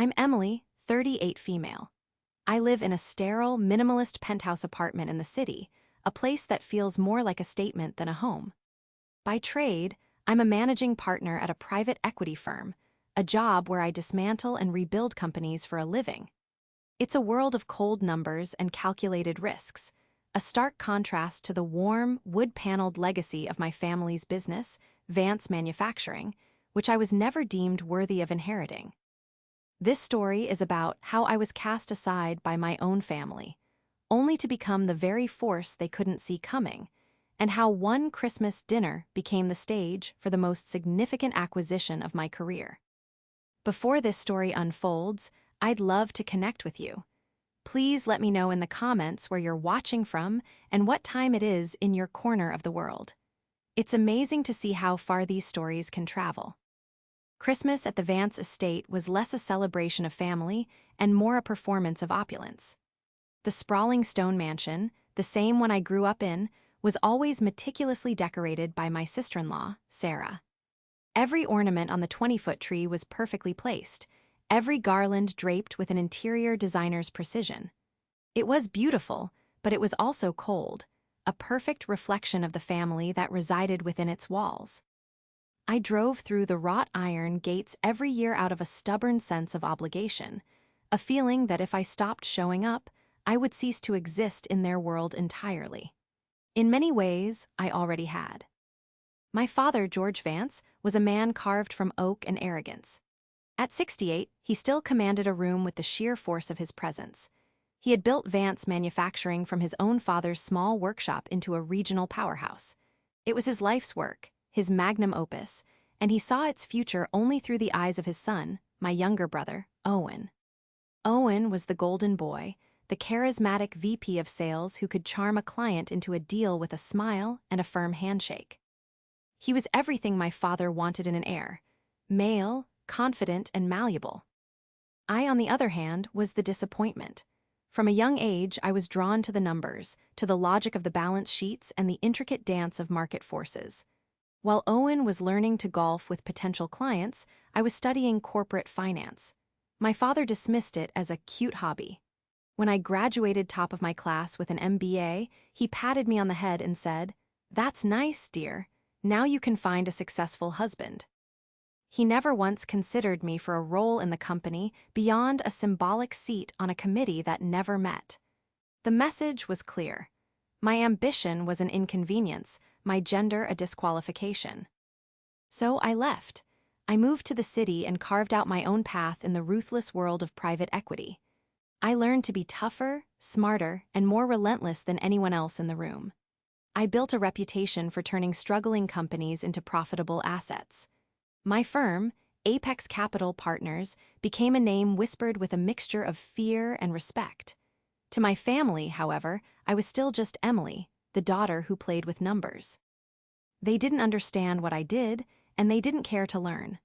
I'm Emily, 38 female. I live in a sterile, minimalist penthouse apartment in the city, a place that feels more like a statement than a home. By trade, I'm a managing partner at a private equity firm, a job where I dismantle and rebuild companies for a living. It's a world of cold numbers and calculated risks, a stark contrast to the warm, wood-paneled legacy of my family's business, Vance Manufacturing, which I was never deemed worthy of inheriting. This story is about how I was cast aside by my own family, only to become the very force they couldn't see coming, and how one Christmas dinner became the stage for the most significant acquisition of my career. Before this story unfolds, I'd love to connect with you. Please let me know in the comments where you're watching from and what time it is in your corner of the world. It's amazing to see how far these stories can travel. Christmas at the Vance estate was less a celebration of family and more a performance of opulence. The sprawling stone mansion, the same one I grew up in, was always meticulously decorated by my sister-in-law, Sarah. Every ornament on the 20-foot tree was perfectly placed, every garland draped with an interior designer's precision. It was beautiful, but it was also cold, a perfect reflection of the family that resided within its walls. I drove through the wrought iron gates every year out of a stubborn sense of obligation, a feeling that if I stopped showing up, I would cease to exist in their world entirely. In many ways, I already had. My father, George Vance, was a man carved from oak and arrogance. At 68, he still commanded a room with the sheer force of his presence. He had built Vance Manufacturing from his own father's small workshop into a regional powerhouse. It was his life's work, his magnum opus, and he saw its future only through the eyes of his son, my younger brother, Owen. Owen was the golden boy, the charismatic VP of sales who could charm a client into a deal with a smile and a firm handshake. He was everything my father wanted in an heir: male, confident, and malleable. I, on the other hand, was the disappointment. From a young age, I was drawn to the numbers, to the logic of the balance sheets and the intricate dance of market forces. While Owen was learning to golf with potential clients, I was studying corporate finance. My father dismissed it as a cute hobby. When I graduated top of my class with an MBA, he patted me on the head and said, "That's nice, dear. Now you can find a successful husband." He never once considered me for a role in the company beyond a symbolic seat on a committee that never met. The message was clear. My ambition was an inconvenience, my gender a disqualification. So I left. I moved to the city and carved out my own path in the ruthless world of private equity. I learned to be tougher, smarter, and more relentless than anyone else in the room. I built a reputation for turning struggling companies into profitable assets. My firm, Apex Capital Partners, became a name whispered with a mixture of fear and respect. To my family, however, I was still just Emily, the daughter who played with numbers. They didn't understand what I did, and they didn't care to learn.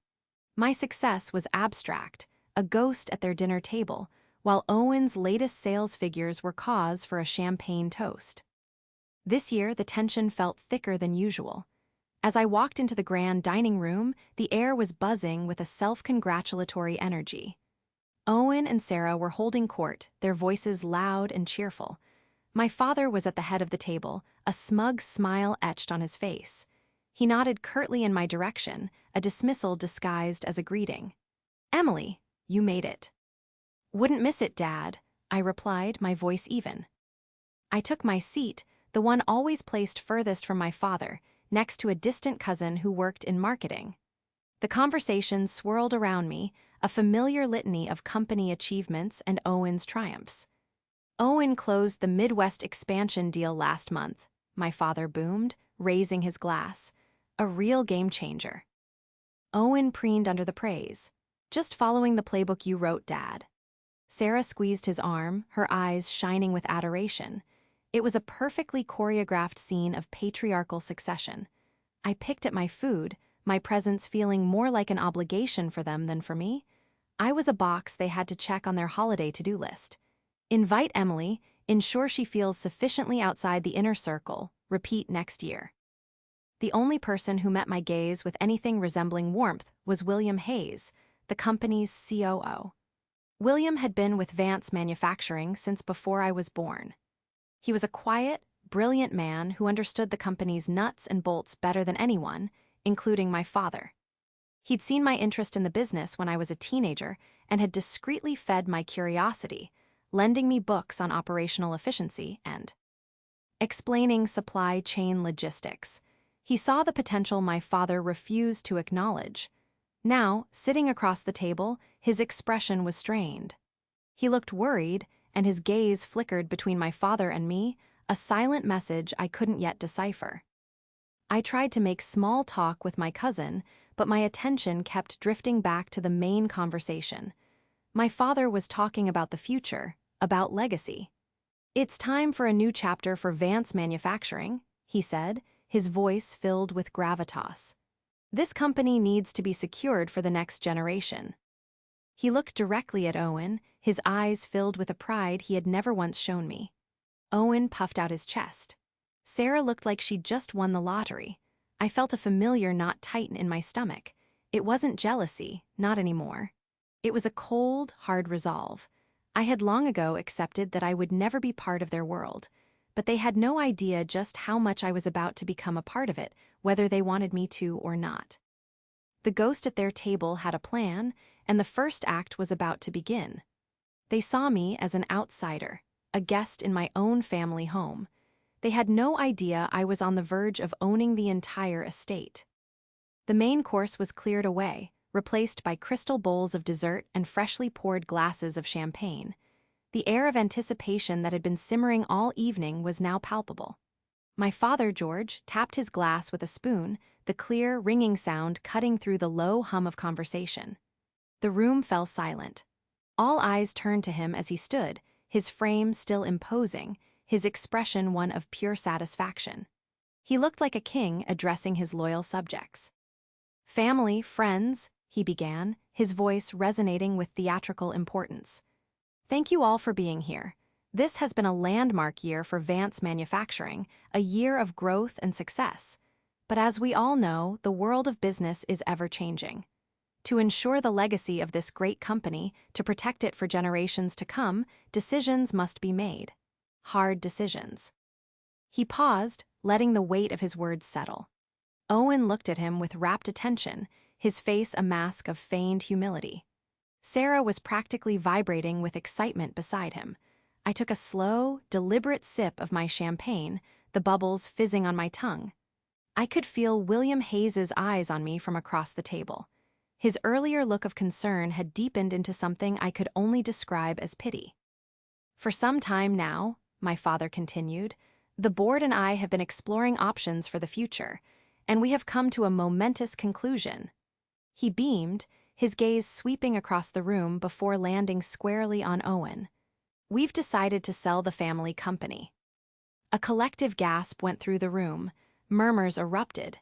My success was abstract, a ghost at their dinner table, while Owen's latest sales figures were cause for a champagne toast. This year, the tension felt thicker than usual. As I walked into the grand dining room, the air was buzzing with a self-congratulatory energy. Owen and Sarah were holding court, their voices loud and cheerful. My father was at the head of the table, a smug smile etched on his face. He nodded curtly in my direction, a dismissal disguised as a greeting. "Emily, you made it." "Wouldn't miss it, Dad," I replied, my voice even. I took my seat, the one always placed furthest from my father, next to a distant cousin who worked in marketing. The conversation swirled around me, a familiar litany of company achievements and Owen's triumphs. "Owen closed the Midwest expansion deal last month," my father boomed, raising his glass. "A real game changer." Owen preened under the praise. "Just following the playbook you wrote, Dad." Sarah squeezed his arm, her eyes shining with adoration. It was a perfectly choreographed scene of patriarchal succession. I picked at my food, my presence feeling more like an obligation for them than for me. I was a box they had to check on their holiday to-do list. Invite Emily, ensure she feels sufficiently outside the inner circle, repeat next year. The only person who met my gaze with anything resembling warmth was William Hayes, the company's COO. William had been with Vance Manufacturing since before I was born. He was a quiet, brilliant man who understood the company's nuts and bolts better than anyone, including my father. He'd seen my interest in the business when I was a teenager and had discreetly fed my curiosity, lending me books on operational efficiency and explaining supply chain logistics. He saw the potential my father refused to acknowledge. Now, sitting across the table, his expression was strained. He looked worried, and his gaze flickered between my father and me, a silent message I couldn't yet decipher. I tried to make small talk with my cousin, but my attention kept drifting back to the main conversation. My father was talking about the future, about legacy. "It's time for a new chapter for Vance Manufacturing," he said, his voice filled with gravitas. "This company needs to be secured for the next generation." He looked directly at Owen, his eyes filled with a pride he had never once shown me. Owen puffed out his chest. Sarah looked like she'd just won the lottery. I felt a familiar knot tighten in my stomach. It wasn't jealousy, not anymore. It was a cold, hard resolve. I had long ago accepted that I would never be part of their world, but they had no idea just how much I was about to become a part of it, whether they wanted me to or not. The ghost at their table had a plan, and the first act was about to begin. They saw me as an outsider, a guest in my own family home. They had no idea I was on the verge of owning the entire estate. The main course was cleared away, replaced by crystal bowls of dessert and freshly poured glasses of champagne. The air of anticipation that had been simmering all evening was now palpable. My father, George, tapped his glass with a spoon, the clear, ringing sound cutting through the low hum of conversation. The room fell silent. All eyes turned to him as he stood, his frame still imposing, his expression one of pure satisfaction. He looked like a king addressing his loyal subjects. "Family, friends," he began, his voice resonating with theatrical importance. "Thank you all for being here. This has been a landmark year for Vance Manufacturing, a year of growth and success. But as we all know, the world of business is ever-changing. To ensure the legacy of this great company, to protect it for generations to come, decisions must be made. Hard decisions." He paused, letting the weight of his words settle. Owen looked at him with rapt attention, his face a mask of feigned humility. Sarah was practically vibrating with excitement beside him. I took a slow, deliberate sip of my champagne, the bubbles fizzing on my tongue. I could feel William Hayes's eyes on me from across the table. His earlier look of concern had deepened into something I could only describe as pity. "For some time now," my father continued, "the board and I have been exploring options for the future, and we have come to a momentous conclusion." He beamed, his gaze sweeping across the room before landing squarely on Owen. "We've decided to sell the family company." A collective gasp went through the room. Murmurs erupted.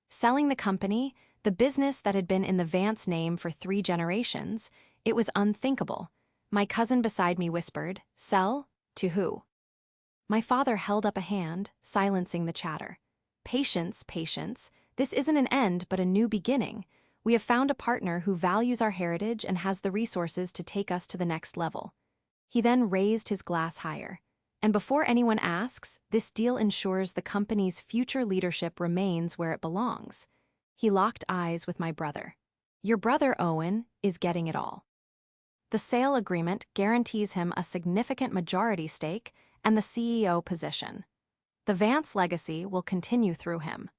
Selling the company, the business that had been in the Vance name for 3 generations, it was unthinkable. My cousin beside me whispered, "Sell? To who?" My father held up a hand, silencing the chatter. "Patience, patience. This isn't an end but a new beginning. We have found a partner who values our heritage and has the resources to take us to the next level." He then raised his glass higher. "And before anyone asks, this deal ensures the company's future leadership remains where it belongs." He locked eyes with my brother. "Your brother, Owen, is getting it all. The sale agreement guarantees him a significant majority stake and the CEO position. The Vance legacy will continue through him."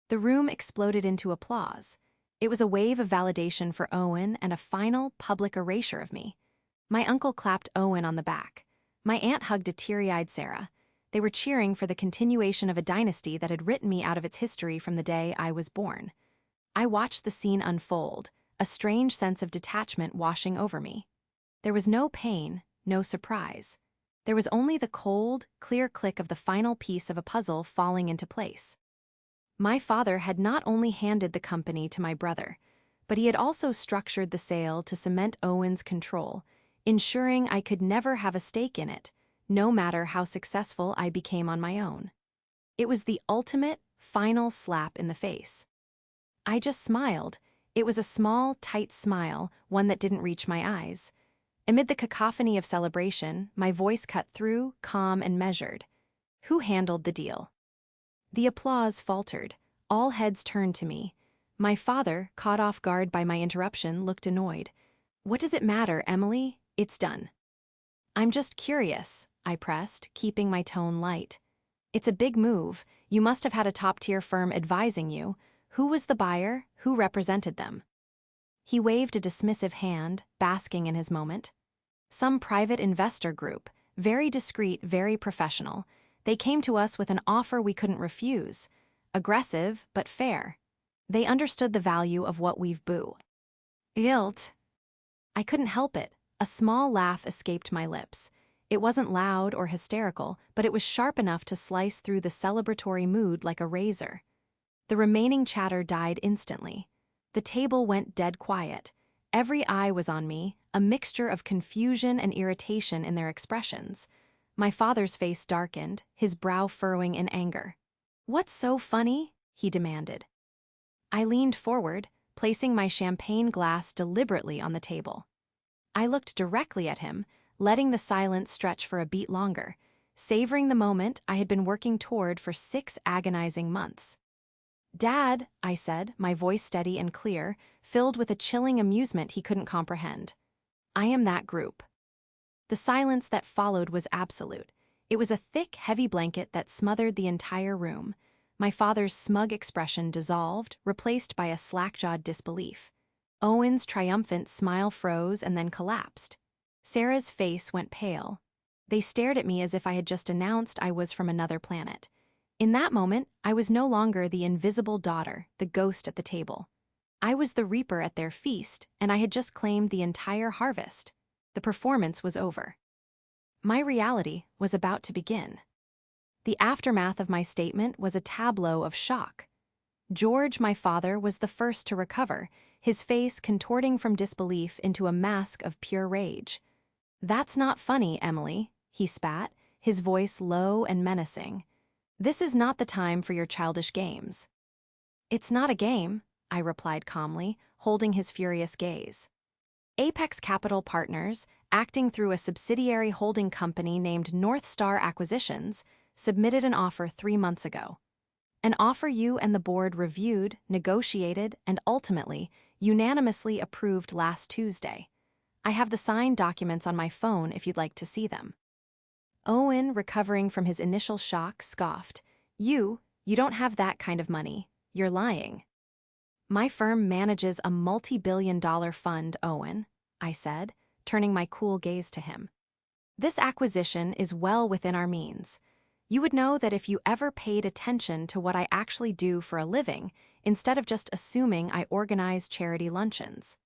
The room exploded into applause. It was a wave of validation for Owen and a final, public erasure of me. My uncle clapped Owen on the back. My aunt hugged a teary-eyed Sarah. They were cheering for the continuation of a dynasty that had written me out of its history from the day I was born. I watched the scene unfold, a strange sense of detachment washing over me. There was no pain, no surprise. There was only the cold, clear click of the final piece of a puzzle falling into place. My father had not only handed the company to my brother, but he had also structured the sale to cement Owen's control, ensuring I could never have a stake in it, no matter how successful I became on my own. It was the ultimate, final slap in the face. I just smiled. It was a small, tight smile, one that didn't reach my eyes. Amid the cacophony of celebration, my voice cut through, calm and measured. Who handled the deal? The applause faltered. All heads turned to me. My father, caught off guard by my interruption, looked annoyed. What does it matter, Emily? It's done. I'm just curious, I pressed, keeping my tone light. It's a big move. You must have had a top-tier firm advising you. Who was the buyer? Who represented them? He waved a dismissive hand, basking in his moment. Some private investor group, very discreet, very professional. They came to us with an offer we couldn't refuse. Aggressive, but fair. They understood the value of what we've built. I couldn't help it. A small laugh escaped my lips. It wasn't loud or hysterical, but it was sharp enough to slice through the celebratory mood like a razor. The remaining chatter died instantly. The table went dead quiet. Every eye was on me, a mixture of confusion and irritation in their expressions. My father's face darkened, his brow furrowing in anger. "What's so funny?" he demanded. I leaned forward, placing my champagne glass deliberately on the table. I looked directly at him, letting the silence stretch for a beat longer, savoring the moment I had been working toward for 6 agonizing months. "Dad," I said, my voice steady and clear, filled with a chilling amusement he couldn't comprehend. "I am that group." The silence that followed was absolute. It was a thick, heavy blanket that smothered the entire room. My father's smug expression dissolved, replaced by a slack-jawed disbelief. Owen's triumphant smile froze and then collapsed. Sarah's face went pale. They stared at me as if I had just announced I was from another planet. In that moment, I was no longer the invisible daughter, the ghost at the table. I was the reaper at their feast, and I had just claimed the entire harvest. The performance was over. My reality was about to begin. The aftermath of my statement was a tableau of shock. George, my father, was the first to recover, his face contorting from disbelief into a mask of pure rage. "That's not funny, Emily," he spat, his voice low and menacing. "This is not the time for your childish games." "It's not a game," I replied calmly, holding his furious gaze. Apex Capital Partners, acting through a subsidiary holding company named North Star Acquisitions, submitted an offer 3 months ago. An offer you and the board reviewed, negotiated, and ultimately, unanimously approved last Tuesday. I have the signed documents on my phone if you'd like to see them. Owen, recovering from his initial shock, scoffed. You don't have that kind of money. You're lying." "My firm manages a multi-billion-dollar fund, Owen," I said, turning my cool gaze to him. "This acquisition is well within our means. You would know that if you ever paid attention to what I actually do for a living, instead of just assuming I organize charity luncheons."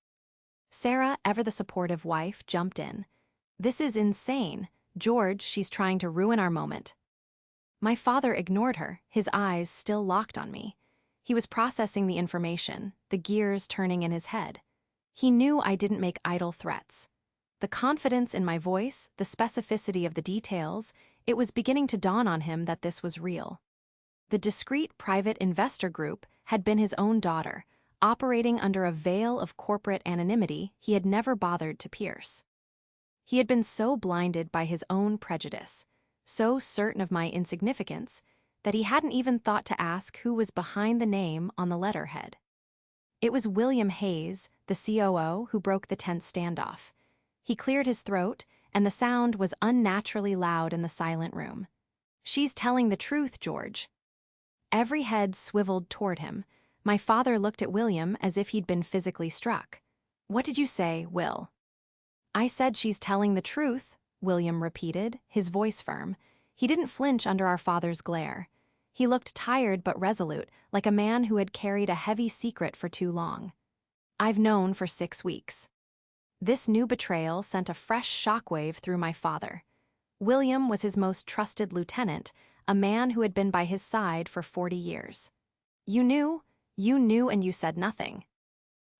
Sarah, ever the supportive wife, jumped in. "This is insane. George, she's trying to ruin our moment." My father ignored her, his eyes still locked on me. He was processing the information, the gears turning in his head. He knew I didn't make idle threats. The confidence in my voice, the specificity of the details, it was beginning to dawn on him that this was real. The discreet private investor group had been his own daughter, operating under a veil of corporate anonymity he had never bothered to pierce. He had been so blinded by his own prejudice, so certain of my insignificance, that he hadn't even thought to ask who was behind the name on the letterhead. It was William Hayes, the COO, who broke the tense standoff. He cleared his throat, and the sound was unnaturally loud in the silent room. "She's telling the truth, George." Every head swiveled toward him. My father looked at William as if he'd been physically struck. "What did you say, Will?" "I said she's telling the truth," William repeated, his voice firm. He didn't flinch under our father's glare. He looked tired but resolute, like a man who had carried a heavy secret for too long. "I've known for 6 weeks." This new betrayal sent a fresh shockwave through my father. William was his most trusted lieutenant, a man who had been by his side for 40 years. You knew, and you said nothing."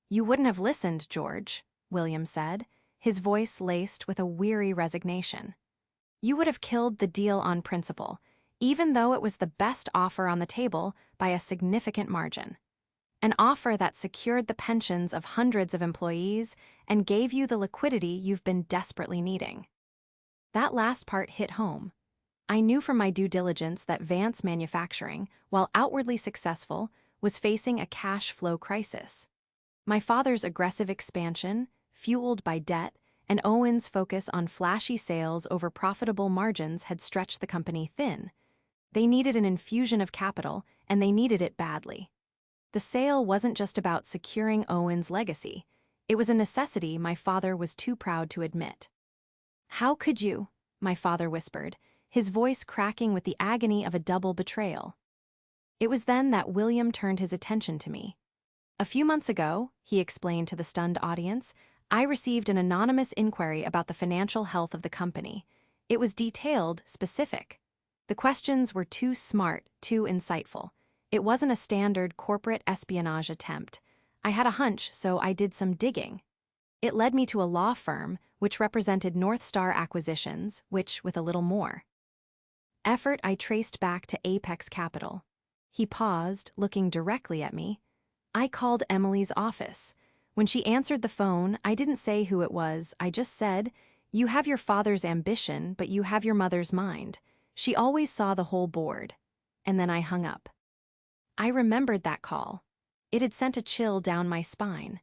"You wouldn't have listened, George," William said, his voice laced with a weary resignation. "You would have killed the deal on principle, even though it was the best offer on the table by a significant margin. an offer that secured the pensions of hundreds of employees and gave you the liquidity you've been desperately needing. That last part hit home. I knew from my due diligence that Vance Manufacturing, while outwardly successful, was facing a cash flow crisis. My father's aggressive expansion, fueled by debt, and Owen's focus on flashy sales over profitable margins had stretched the company thin. They needed an infusion of capital, and they needed it badly. The sale wasn't just about securing Owen's legacy. It was a necessity my father was too proud to admit. "How could you?" my father whispered, his voice cracking with the agony of a double betrayal. It was then that William turned his attention to me. "A few months ago," he explained to the stunned audience, "I received an anonymous inquiry about the financial health of the company. It was detailed, specific. The questions were too smart, too insightful. It wasn't a standard corporate espionage attempt. I had a hunch, so I did some digging. It led me to a law firm, which represented North Star Acquisitions, which, with a little more effort, I traced back to Apex Capital." He paused, looking directly at me. "I called Emily's office. When she answered the phone, I didn't say who it was. I just said, 'You have your father's ambition, but you have your mother's mind.' She always saw the whole board." And then I hung up. I remembered that call. It had sent a chill down my spine.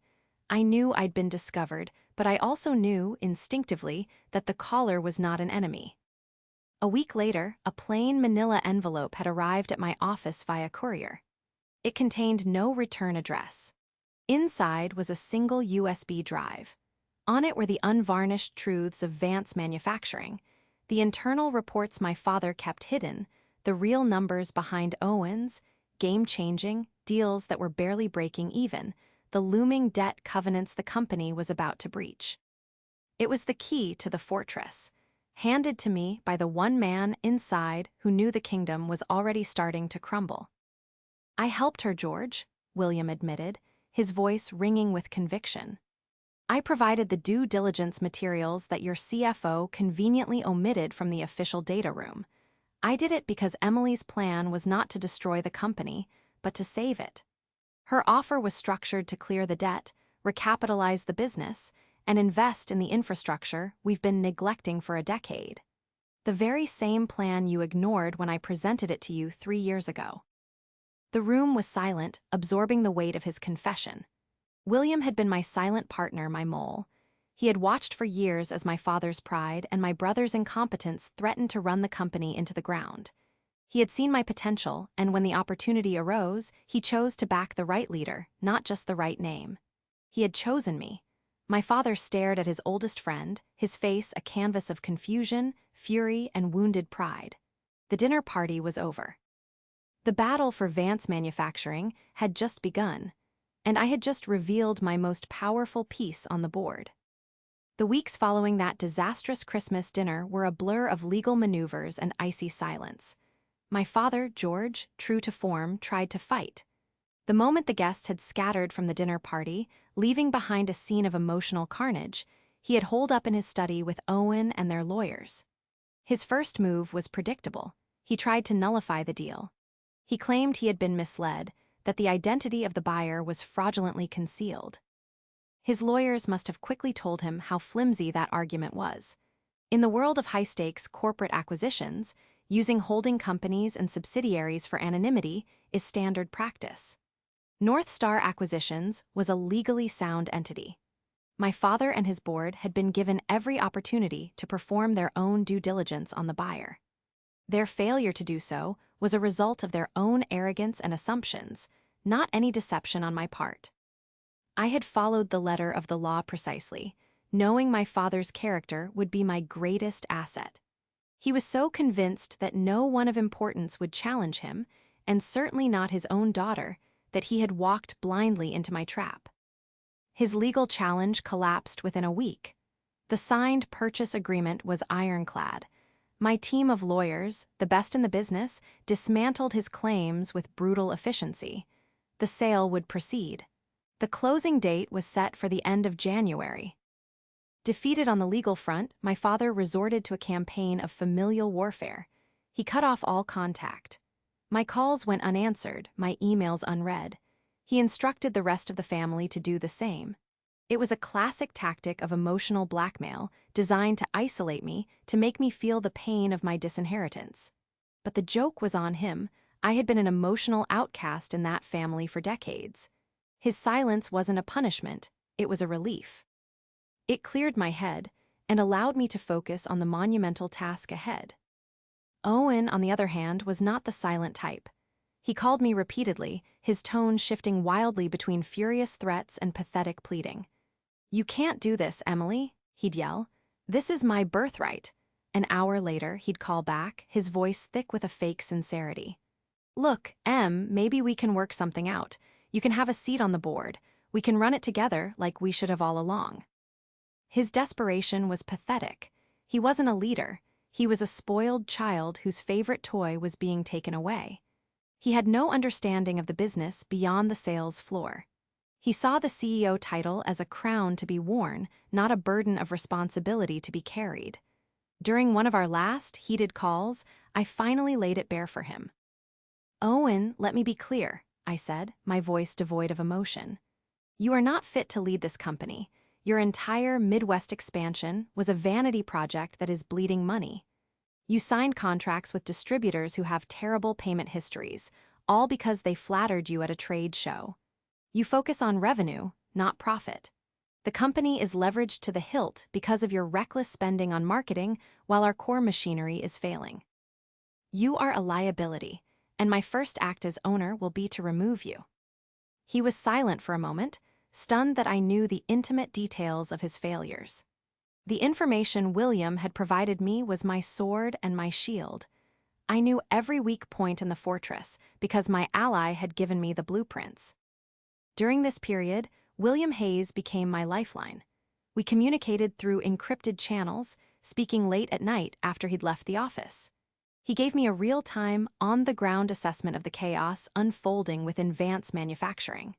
I knew I'd been discovered, but I also knew, instinctively, that the caller was not an enemy. A week later, a plain manila envelope had arrived at my office via courier. It contained no return address. Inside was a single USB drive. On it were the unvarnished truths of Vance Manufacturing, the internal reports my father kept hidden, the real numbers behind Owens, game-changing, deals that were barely breaking even, the looming debt covenants the company was about to breach. It was the key to the fortress, handed to me by the one man inside who knew the kingdom was already starting to crumble. "I helped her, George," William admitted, his voice ringing with conviction. "I provided the due diligence materials that your CFO conveniently omitted from the official data room. I did it because Emily's plan was not to destroy the company, but to save it. Her offer was structured to clear the debt, recapitalize the business, and invest in the infrastructure we've been neglecting for a decade. The very same plan you ignored when I presented it to you 3 years ago." The room was silent, absorbing the weight of his confession. William had been my silent partner, my mole. He had watched for years as my father's pride and my brother's incompetence threatened to run the company into the ground. He had seen my potential, and when the opportunity arose, he chose to back the right leader, not just the right name. He had chosen me. My father stared at his oldest friend, his face a canvas of confusion, fury, and wounded pride. The dinner party was over. The battle for Vance Manufacturing had just begun, and I had just revealed my most powerful piece on the board. The weeks following that disastrous Christmas dinner were a blur of legal maneuvers and icy silence. My father, George, true to form, tried to fight. The moment the guests had scattered from the dinner party, leaving behind a scene of emotional carnage, he had holed up in his study with Owen and their lawyers. His first move was predictable. He tried to nullify the deal. He claimed he had been misled, that the identity of the buyer was fraudulently concealed. His lawyers must have quickly told him how flimsy that argument was. In the world of high-stakes corporate acquisitions, using holding companies and subsidiaries for anonymity is standard practice. North Star Acquisitions was a legally sound entity. My father and his board had been given every opportunity to perform their own due diligence on the buyer. Their failure to do so was a result of their own arrogance and assumptions, not any deception on my part. I had followed the letter of the law precisely, knowing my father's character would be my greatest asset. He was so convinced that no one of importance would challenge him, and certainly not his own daughter, that he had walked blindly into my trap. His legal challenge collapsed within a week. The signed purchase agreement was ironclad. My team of lawyers, the best in the business, dismantled his claims with brutal efficiency. The sale would proceed. The closing date was set for the end of January. Defeated on the legal front, my father resorted to a campaign of familial warfare. He cut off all contact. My calls went unanswered, my emails unread. He instructed the rest of the family to do the same. It was a classic tactic of emotional blackmail designed to isolate me, to make me feel the pain of my disinheritance. But the joke was on him. I had been an emotional outcast in that family for decades. His silence wasn't a punishment, it was a relief. It cleared my head and allowed me to focus on the monumental task ahead. Owen, on the other hand, was not the silent type. He called me repeatedly, his tone shifting wildly between furious threats and pathetic pleading. "You can't do this, Emily," he'd yell. "This is my birthright." An hour later, he'd call back, his voice thick with a fake sincerity. "Look, Em, maybe we can work something out. You can have a seat on the board. We can run it together like we should have all along." His desperation was pathetic. He wasn't a leader. He was a spoiled child whose favorite toy was being taken away. He had no understanding of the business beyond the sales floor. He saw the CEO title as a crown to be worn, not a burden of responsibility to be carried. During one of our last heated calls, I finally laid it bare for him. "Owen, let me be clear," I said, my voice devoid of emotion. "You are not fit to lead this company. Your entire Midwest expansion was a vanity project that is bleeding money. You signed contracts with distributors who have terrible payment histories, all because they flattered you at a trade show. You focus on revenue, not profit. The company is leveraged to the hilt because of your reckless spending on marketing while our core machinery is failing. You are a liability, and my first act as owner will be to remove you." He was silent for a moment, stunned that I knew the intimate details of his failures. The information William had provided me was my sword and my shield. I knew every weak point in the fortress because my ally had given me the blueprints. During this period, William Hayes became my lifeline. We communicated through encrypted channels, speaking late at night after he'd left the office. He gave me a real-time, on-the-ground assessment of the chaos unfolding within Vance Manufacturing.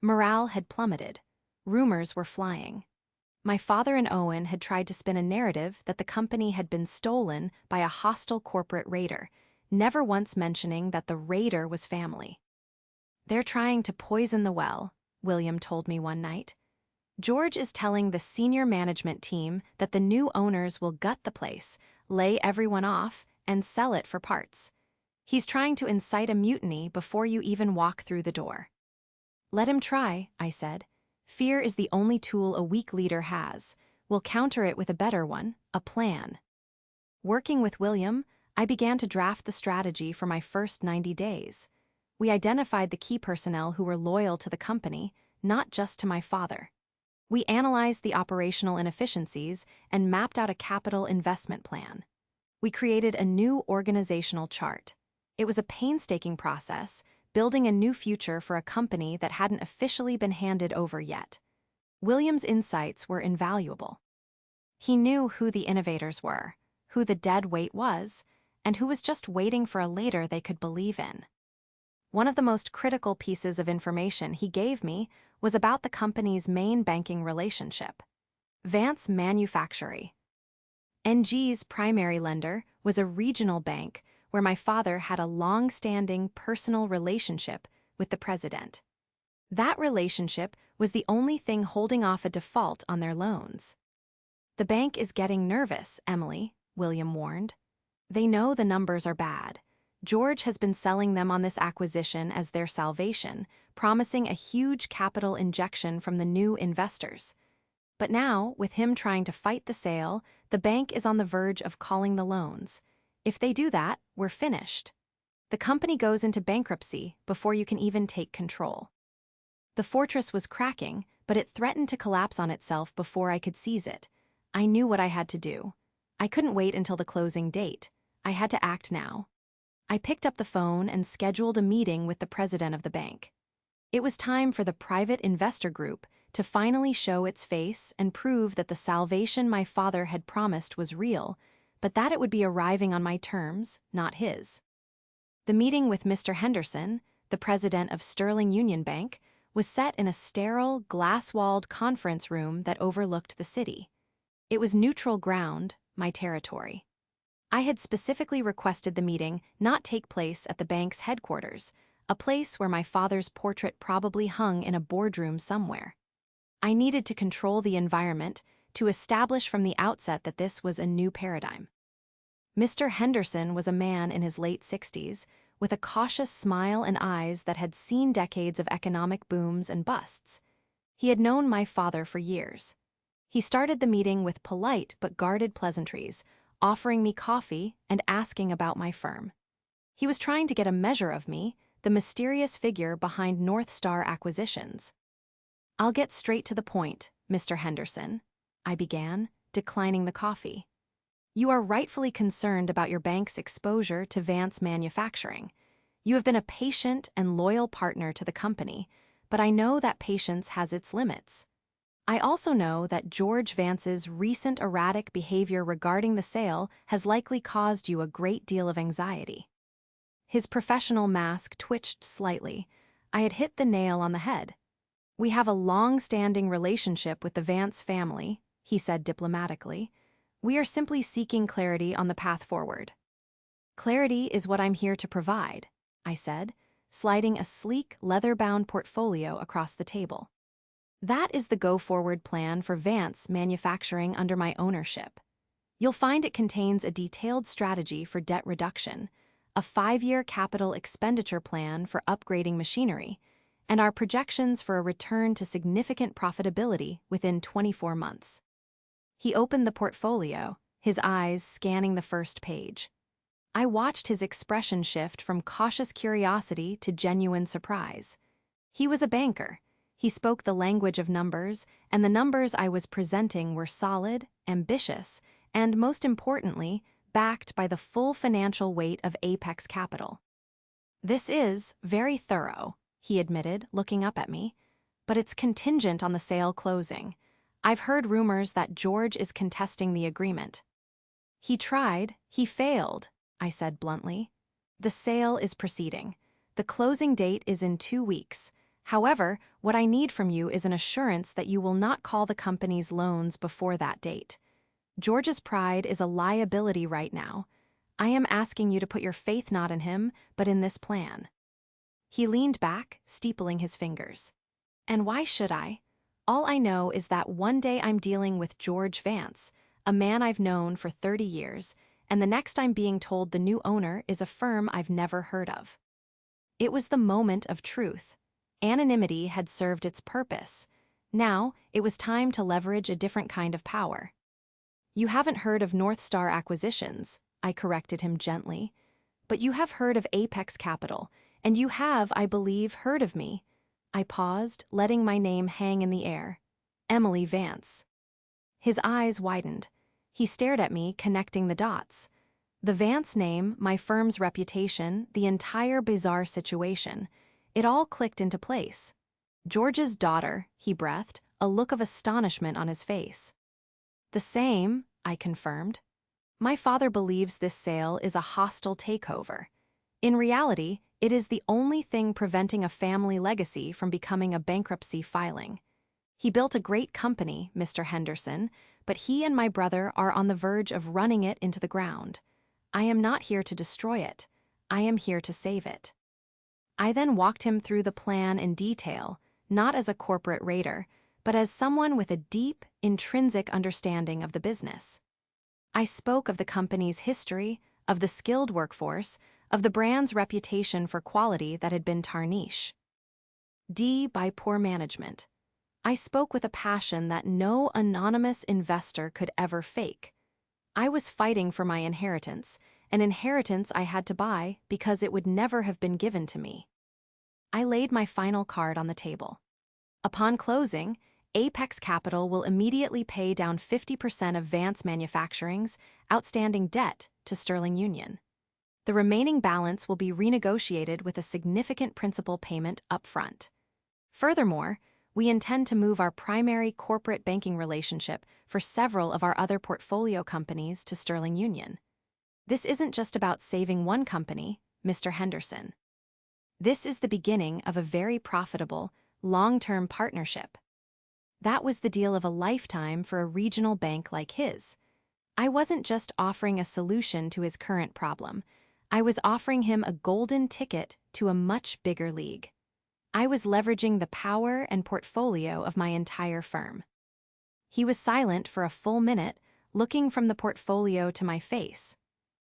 Morale had plummeted. Rumors were flying. My father and Owen had tried to spin a narrative that the company had been stolen by a hostile corporate raider, never once mentioning that the raider was family. "They're trying to poison the well," William told me one night. "George is telling the senior management team that the new owners will gut the place, lay everyone off, and sell it for parts. He's trying to incite a mutiny before you even walk through the door." "Let him try," I said. "Fear is the only tool a weak leader has. We'll counter it with a better one, a plan." Working with William, I began to draft the strategy for my first 90 days. We identified the key personnel who were loyal to the company, not just to my father. We analyzed the operational inefficiencies and mapped out a capital investment plan. We created a new organizational chart. It was a painstaking process, building a new future for a company that hadn't officially been handed over yet. William's insights were invaluable. He knew who the innovators were, who the dead weight was, and who was just waiting for a later they could believe in. One of the most critical pieces of information he gave me was about the company's main banking relationship. Vance Manufacturing. NG's primary lender was a regional bank where my father had a long-standing personal relationship with the president. That relationship was the only thing holding off a default on their loans. "The bank is getting nervous, Emily," William warned. "They know the numbers are bad. George has been selling them on this acquisition as their salvation, promising a huge capital injection from the new investors. But now, with him trying to fight the sale, the bank is on the verge of calling the loans. If they do that, we're finished. The company goes into bankruptcy before you can even take control." The fortress was cracking, but it threatened to collapse on itself before I could seize it. I knew what I had to do. I couldn't wait until the closing date. I had to act now. I picked up the phone and scheduled a meeting with the president of the bank. It was time for the private investor group to finally show its face and prove that the salvation my father had promised was real, but that it would be arriving on my terms, not his. The meeting with Mr. Henderson, the president of Sterling Union Bank, was set in a sterile, glass-walled conference room that overlooked the city. It was neutral ground, my territory. I had specifically requested the meeting not take place at the bank's headquarters. a place where my father's portrait probably hung in a boardroom somewhere. I needed to control the environment, to establish from the outset that this was a new paradigm. Mr. Henderson was a man in his late 60s, with a cautious smile and eyes that had seen decades of economic booms and busts. He had known my father for years. He started the meeting with polite but guarded pleasantries, offering me coffee and asking about my firm. He was trying to get a measure of me, the mysterious figure behind North Star Acquisitions. "I'll get straight to the point, Mr. Henderson," I began, declining the coffee. "You are rightfully concerned about your bank's exposure to Vance Manufacturing. You have been a patient and loyal partner to the company, but I know that patience has its limits. I also know that George Vance's recent erratic behavior regarding the sale has likely caused you a great deal of anxiety." His professional mask twitched slightly. I had hit the nail on the head. "We have a long-standing relationship with the Vance family," he said diplomatically. "We are simply seeking clarity on the path forward." "Clarity is what I'm here to provide," I said, sliding a sleek, leather-bound portfolio across the table. "That is the go-forward plan for Vance Manufacturing under my ownership. You'll find it contains a detailed strategy for debt reduction, a 5-year capital expenditure plan for upgrading machinery, and our projections for a return to significant profitability within 24 months. He opened the portfolio, his eyes scanning the first page. I watched his expression shift from cautious curiosity to genuine surprise. He was a banker. He spoke the language of numbers, and the numbers I was presenting were solid, ambitious, and, most importantly, backed by the full financial weight of Apex Capital. "This is very thorough," he admitted, looking up at me, "but it's contingent on the sale closing. I've heard rumors that George is contesting the agreement." "He tried, he failed," I said bluntly. "The sale is proceeding. The closing date is in 2 weeks. However, what I need from you is an assurance that you will not call the company's loans before that date. George's pride is a liability right now. I am asking you to put your faith not in him, but in this plan." He leaned back, steepling his fingers. "And why should I? All I know is that one day I'm dealing with George Vance, a man I've known for 30 years, and the next I'm being told the new owner is a firm I've never heard of." It was the moment of truth. Anonymity had served its purpose. Now, it was time to leverage a different kind of power. "You haven't heard of North Star Acquisitions," I corrected him gently. "But you have heard of Apex Capital, and you have, I believe, heard of me." I paused, letting my name hang in the air. "Emily Vance." His eyes widened. He stared at me, connecting the dots. The Vance name, my firm's reputation, the entire bizarre situation. It all clicked into place. "George's daughter," he breathed, a look of astonishment on his face. "The same," I confirmed. "My father believes this sale is a hostile takeover. In reality, it is the only thing preventing a family legacy from becoming a bankruptcy filing. He built a great company, Mr. Henderson, but he and my brother are on the verge of running it into the ground. I am not here to destroy it. I am here to save it." I then walked him through the plan in detail, not as a corporate raider, but as someone with a deep, intrinsic understanding of the business. I spoke of the company's history, of the skilled workforce, of the brand's reputation for quality that had been tarnished. By poor management. I spoke with a passion that no anonymous investor could ever fake. I was fighting for my inheritance, an inheritance I had to buy because it would never have been given to me. I laid my final card on the table. Upon closing, Apex Capital will immediately pay down 50% of Vance Manufacturing's outstanding debt to Sterling Union. The remaining balance will be renegotiated with a significant principal payment upfront. Furthermore, we intend to move our primary corporate banking relationship for several of our other portfolio companies to Sterling Union. This isn't just about saving one company, Mr. Henderson. This is the beginning of a very profitable, long-term partnership. That was the deal of a lifetime for a regional bank like his. I wasn't just offering a solution to his current problem. I was offering him a golden ticket to a much bigger league. I was leveraging the power and portfolio of my entire firm. He was silent for a full minute, looking from the portfolio to my face.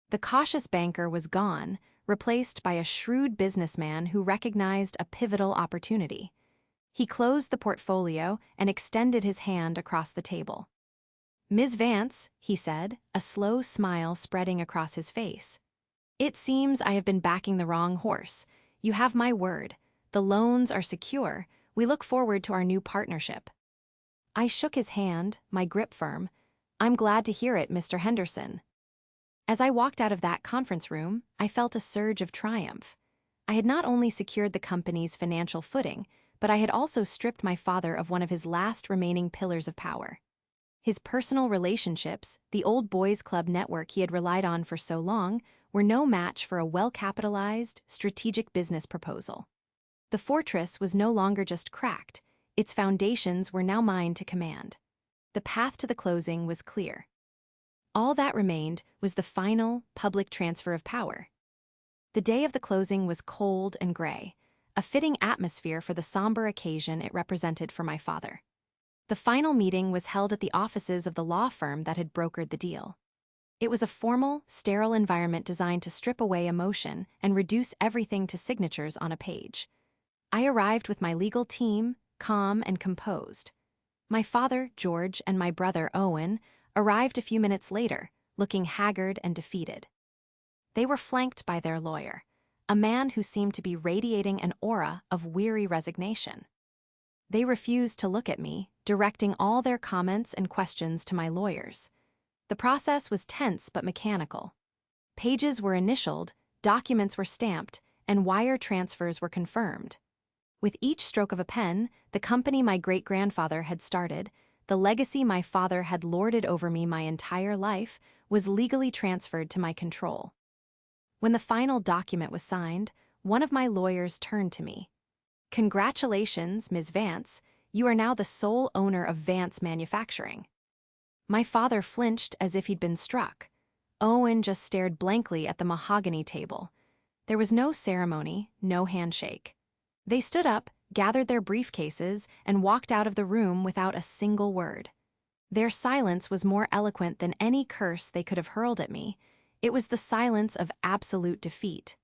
The cautious banker was gone, replaced by a shrewd businessman who recognized a pivotal opportunity. He closed the portfolio and extended his hand across the table. "Ms. Vance," he said, a slow smile spreading across his face. "It seems I have been backing the wrong horse. You have my word. The loans are secure. We look forward to our new partnership." I shook his hand, my grip firm. "I'm glad to hear it, Mr. Henderson." As I walked out of that conference room, I felt a surge of triumph. I had not only secured the company's financial footing, but I had also stripped my father of one of his last remaining pillars of power. His personal relationships, the old boys' club network he had relied on for so long, were no match for a well-capitalized, strategic business proposal. The fortress was no longer just cracked, its foundations were now mine to command. The path to the closing was clear. All that remained was the final, public transfer of power. The day of the closing was cold and gray, a fitting atmosphere for the somber occasion it represented for my father. The final meeting was held at the offices of the law firm that had brokered the deal. It was a formal, sterile environment designed to strip away emotion and reduce everything to signatures on a page. I arrived with my legal team, calm and composed. My father, George, and my brother, Owen, arrived a few minutes later, looking haggard and defeated. They were flanked by their lawyer, a man who seemed to be radiating an aura of weary resignation. They refused to look at me, directing all their comments and questions to my lawyers. The process was tense but mechanical. Pages were initialed, documents were stamped, and wire transfers were confirmed. With each stroke of a pen, the company my great-grandfather had started, the legacy my father had lorded over me my entire life, was legally transferred to my control. When the final document was signed, one of my lawyers turned to me. "Congratulations, Ms. Vance, you are now the sole owner of Vance Manufacturing." My father flinched as if he'd been struck. Owen just stared blankly at the mahogany table. There was no ceremony, no handshake. They stood up, gathered their briefcases, and walked out of the room without a single word. Their silence was more eloquent than any curse they could have hurled at me. It was the silence of absolute defeat.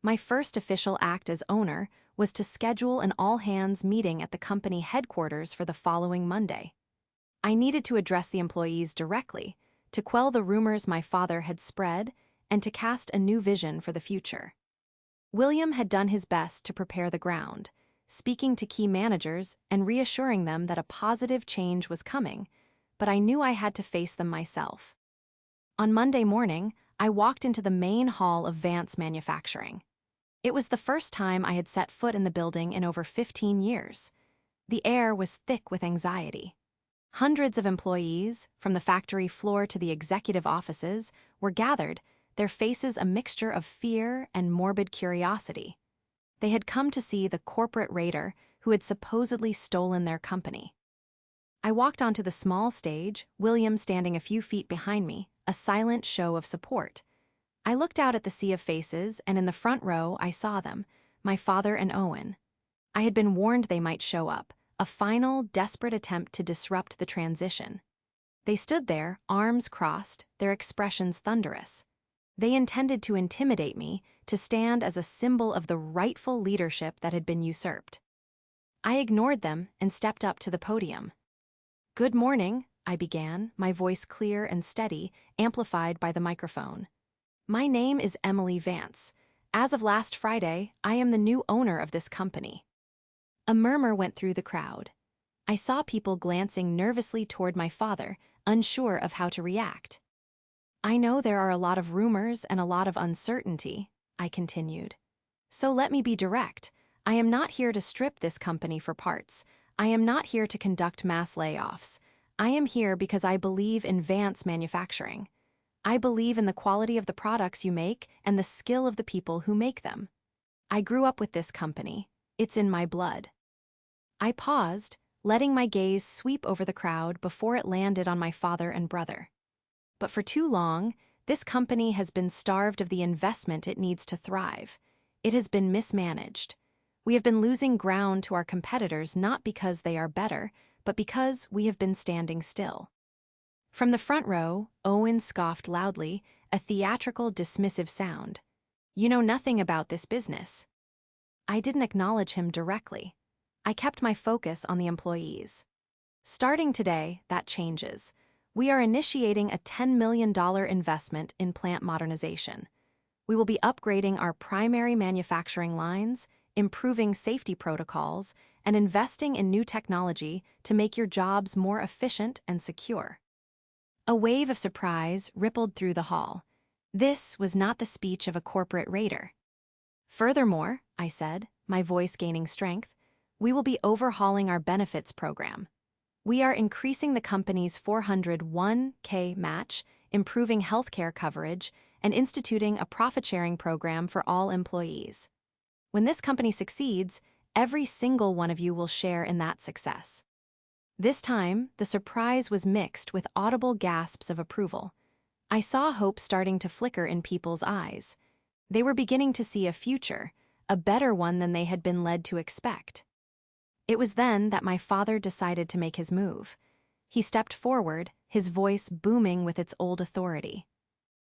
My first official act as owner was to schedule an all-hands meeting at the company headquarters for the following Monday. I needed to address the employees directly, to quell the rumors my father had spread, and to cast a new vision for the future. William had done his best to prepare the ground, speaking to key managers and reassuring them that a positive change was coming, but I knew I had to face them myself. On Monday morning, I walked into the main hall of Vance Manufacturing. It was the first time I had set foot in the building in over 15 years. The air was thick with anxiety. Hundreds of employees, from the factory floor to the executive offices, were gathered, their faces a mixture of fear and morbid curiosity. They had come to see the corporate raider who had supposedly stolen their company. I walked onto the small stage, William standing a few feet behind me, a silent show of support. I looked out at the sea of faces, and in the front row I saw them, my father and Owen. I had been warned they might show up, a final, desperate attempt to disrupt the transition. They stood there, arms crossed, their expressions thunderous. They intended to intimidate me, to stand as a symbol of the rightful leadership that had been usurped. I ignored them and stepped up to the podium. "Good morning," I began, my voice clear and steady, amplified by the microphone. "My name is Emily Vance. As of last Friday, I am the new owner of this company." A murmur went through the crowd. I saw people glancing nervously toward my father, unsure of how to react. "I know there are a lot of rumors and a lot of uncertainty," I continued. "So let me be direct. I am not here to strip this company for parts. I am not here to conduct mass layoffs. I am here because I believe in Vance Manufacturing. I believe in the quality of the products you make and the skill of the people who make them. I grew up with this company. It's in my blood." I paused, letting my gaze sweep over the crowd before it landed on my father and brother. But for too long, This company has been starved of the investment it needs to thrive. It has been mismanaged. We have been losing ground to our competitors not because they are better, but because we have been standing still. From the front row, Owen scoffed loudly, a theatrical, dismissive sound. You know nothing about this business. I didn't acknowledge him directly. I kept my focus on the employees. Starting today, that changes. We are initiating a $10 million investment in plant modernization. We will be upgrading our primary manufacturing lines, improving safety protocols, and investing in new technology to make your jobs more efficient and secure. A wave of surprise rippled through the hall. This was not the speech of a corporate raider. Furthermore, I said, my voice gaining strength, we will be overhauling our benefits program. We are increasing the company's 401(k) match, improving healthcare coverage, and instituting a profit-sharing program for all employees. When this company succeeds, every single one of you will share in that success. This time, the surprise was mixed with audible gasps of approval. I saw hope starting to flicker in people's eyes. They were beginning to see a future, a better one than they had been led to expect. It was then that my father decided to make his move. He stepped forward, his voice booming with its old authority.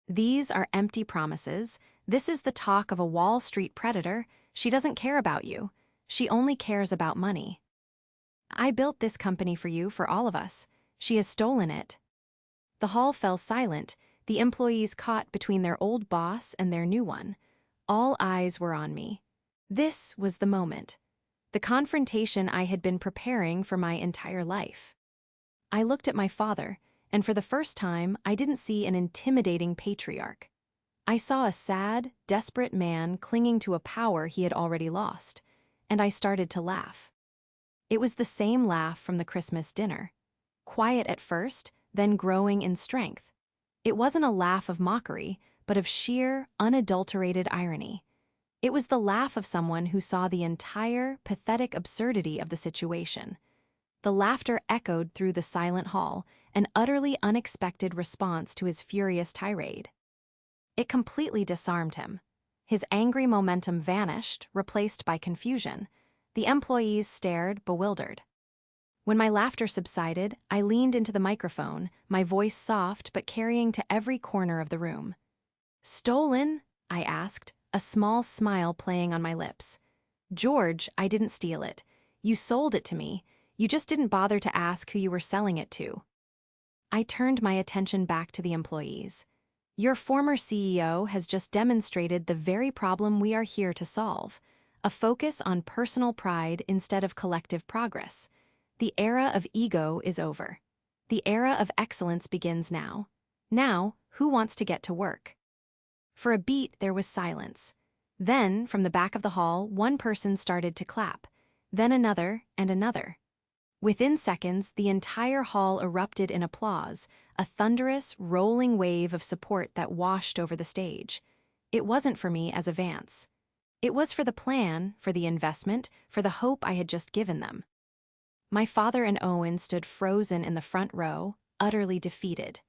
These are empty promises. This is the talk of a Wall Street predator. She doesn't care about you. She only cares about money. I built this company for you, for all of us. She has stolen it. The hall fell silent, the employees caught between their old boss and their new one. All eyes were on me. This was the moment. The confrontation I had been preparing for my entire life. I looked at my father, and for the first time, I didn't see an intimidating patriarch. I saw a sad, desperate man clinging to a power he had already lost, and I started to laugh. It was the same laugh from the Christmas dinner. Quiet at first, then growing in strength. It wasn't a laugh of mockery, but of sheer, unadulterated irony. It was the laugh of someone who saw the entire, pathetic absurdity of the situation. The laughter echoed through the silent hall, an utterly unexpected response to his furious tirade. It completely disarmed him. His angry momentum vanished, replaced by confusion. The employees stared, bewildered. When my laughter subsided, I leaned into the microphone, my voice soft but carrying to every corner of the room. "Stolen?" I asked, a small smile playing on my lips. "George, I didn't steal it. You sold it to me. You just didn't bother to ask who you were selling it to." I turned my attention back to the employees. "Your former CEO has just demonstrated the very problem we are here to solve. A focus on personal pride instead of collective progress. The era of ego is over. The era of excellence begins now. Now, who wants to get to work?" For a beat, there was silence. Then, from the back of the hall, one person started to clap. Then another and another. Within seconds, the entire hall erupted in applause, a thunderous, rolling wave of support that washed over the stage. It wasn't for me as a Vance. It was for the plan, for the investment, for the hope I had just given them. My father and Owen stood frozen in the front row, utterly defeated.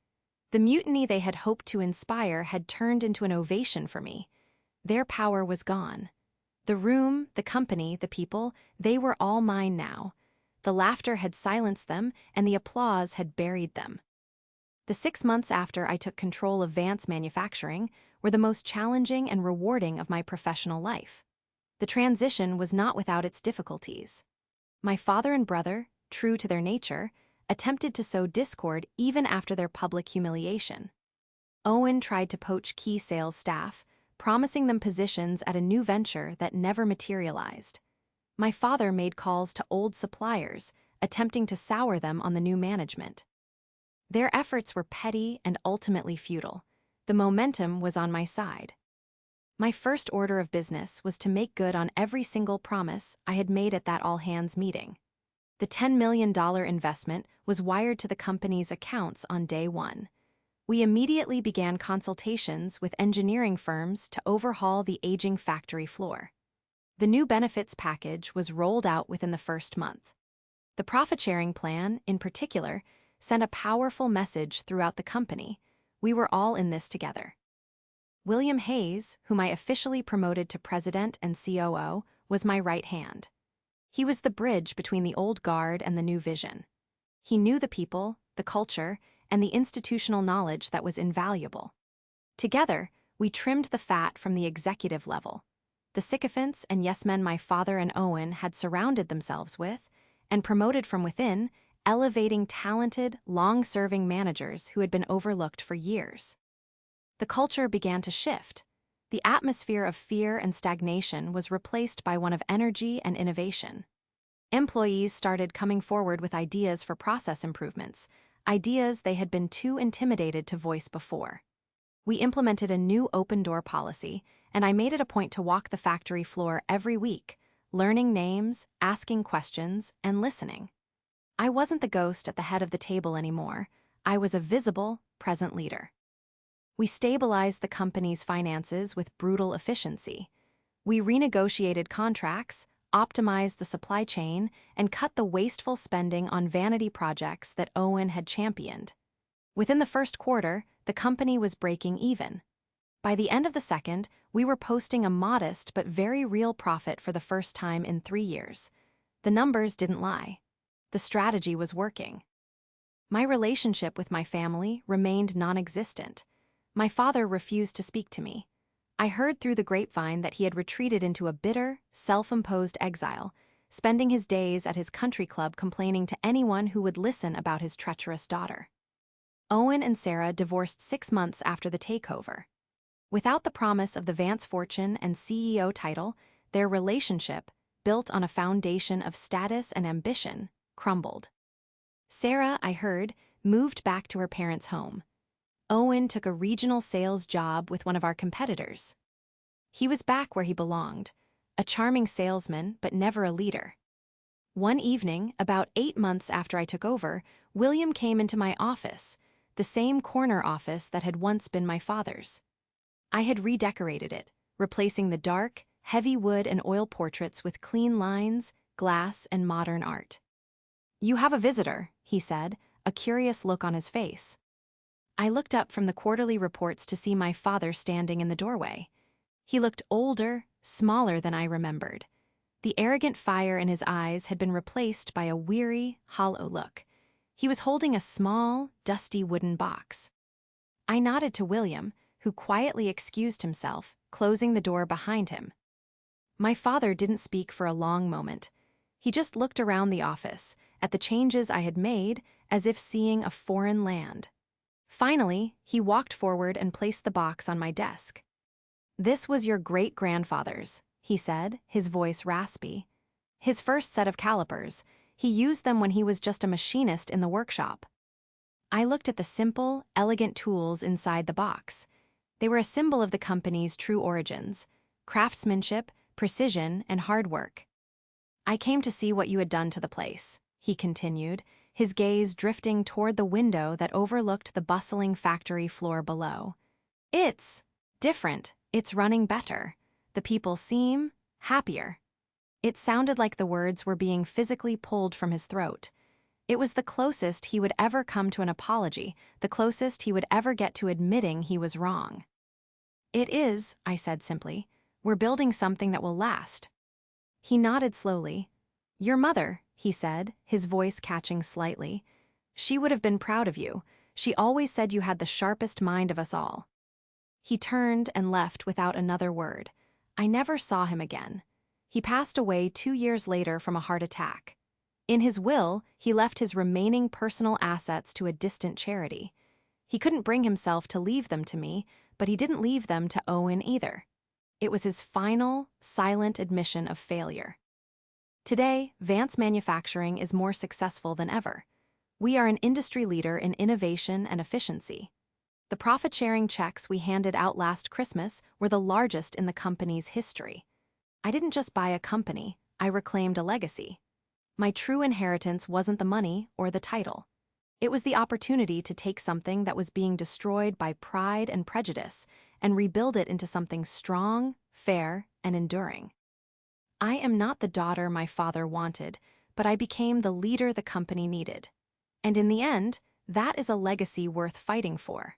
The mutiny they had hoped to inspire had turned into an ovation for me. Their power was gone. The room, the company, the people, they were all mine now. The laughter had silenced them, and the applause had buried them. The 6 months after I took control of Vance Manufacturing were the most challenging and rewarding of my professional life. The transition was not without its difficulties. My father and brother, true to their nature, attempted to sow discord even after their public humiliation. Owen tried to poach key sales staff, promising them positions at a new venture that never materialized. My father made calls to old suppliers, attempting to sour them on the new management. Their efforts were petty and ultimately futile. The momentum was on my side. My first order of business was to make good on every single promise I had made at that all-hands meeting. The $10 million investment was wired to the company's accounts on day one. We immediately began consultations with engineering firms to overhaul the aging factory floor. The new benefits package was rolled out within the first month. The profit-sharing plan, in particular, sent a powerful message throughout the company. We were all in this together. William Hayes, whom I officially promoted to president and COO, was my right hand. He was the bridge between the old guard and the new vision. He knew the people, the culture, and the institutional knowledge that was invaluable. Together, we trimmed the fat from the executive level, the sycophants and yes-men my father and Owen had surrounded themselves with, and promoted from within, elevating talented, long-serving managers who had been overlooked for years. The culture began to shift. The atmosphere of fear and stagnation was replaced by one of energy and innovation. Employees started coming forward with ideas for process improvements, ideas they had been too intimidated to voice before. We implemented a new open-door policy, and I made it a point to walk the factory floor every week, learning names, asking questions, and listening. I wasn't the ghost at the head of the table anymore. I was a visible, present leader. We stabilized the company's finances with brutal efficiency. We renegotiated contracts, optimized the supply chain, and cut the wasteful spending on vanity projects that Owen had championed. Within the first quarter, the company was breaking even. By the end of the second, we were posting a modest but very real profit for the first time in 3 years. The numbers didn't lie. The strategy was working. My relationship with my family remained non-existent. My father refused to speak to me. I heard through the grapevine that he had retreated into a bitter, self-imposed exile, spending his days at his country club complaining to anyone who would listen about his treacherous daughter. Owen and Sarah divorced 6 months after the takeover. Without the promise of the Vance fortune and CEO title, their relationship, built on a foundation of status and ambition, crumbled. Sarah, I heard, moved back to her parents' home. Owen took a regional sales job with one of our competitors. He was back where he belonged, a charming salesman but never a leader. One evening, about 8 months after I took over, William came into my office, the same corner office that had once been my father's. I had redecorated it, replacing the dark, heavy wood and oil portraits with clean lines, glass, and modern art. "You have a visitor," he said, a curious look on his face. I looked up from the quarterly reports to see my father standing in the doorway. He looked older, smaller than I remembered. The arrogant fire in his eyes had been replaced by a weary, hollow look. He was holding a small, dusty wooden box. I nodded to William, who quietly excused himself, closing the door behind him. My father didn't speak for a long moment. He just looked around the office, at the changes I had made, as if seeing a foreign land. Finally, he walked forward and placed the box on my desk. "This was your great-grandfather's," he said, his voice raspy. "His first set of calipers. He used them when he was just a machinist in the workshop." I looked at the simple, elegant tools inside the box. They were a symbol of the company's true origins: craftsmanship, precision, and hard work. "I came to see what you had done to the place," he continued, his gaze drifting toward the window that overlooked the bustling factory floor below. "It's different. It's running better. The people seem happier." It sounded like the words were being physically pulled from his throat. It was the closest he would ever come to an apology, the closest he would ever get to admitting he was wrong. "It is," I said simply. "We're building something that will last." He nodded slowly. "Your mother," he said, his voice catching slightly. "She would have been proud of you. She always said you had the sharpest mind of us all." He turned and left without another word. I never saw him again. He passed away 2 years later from a heart attack. In his will, he left his remaining personal assets to a distant charity. He couldn't bring himself to leave them to me, but he didn't leave them to Owen either. It was his final, silent admission of failure. Today, Vance Manufacturing is more successful than ever. We are an industry leader in innovation and efficiency. The profit-sharing checks we handed out last Christmas were the largest in the company's history. I didn't just buy a company, I reclaimed a legacy. My true inheritance wasn't the money or the title. It was the opportunity to take something that was being destroyed by pride and prejudice and rebuild it into something strong, fair, and enduring. I am not the daughter my father wanted, but I became the leader the company needed. And in the end, that is a legacy worth fighting for.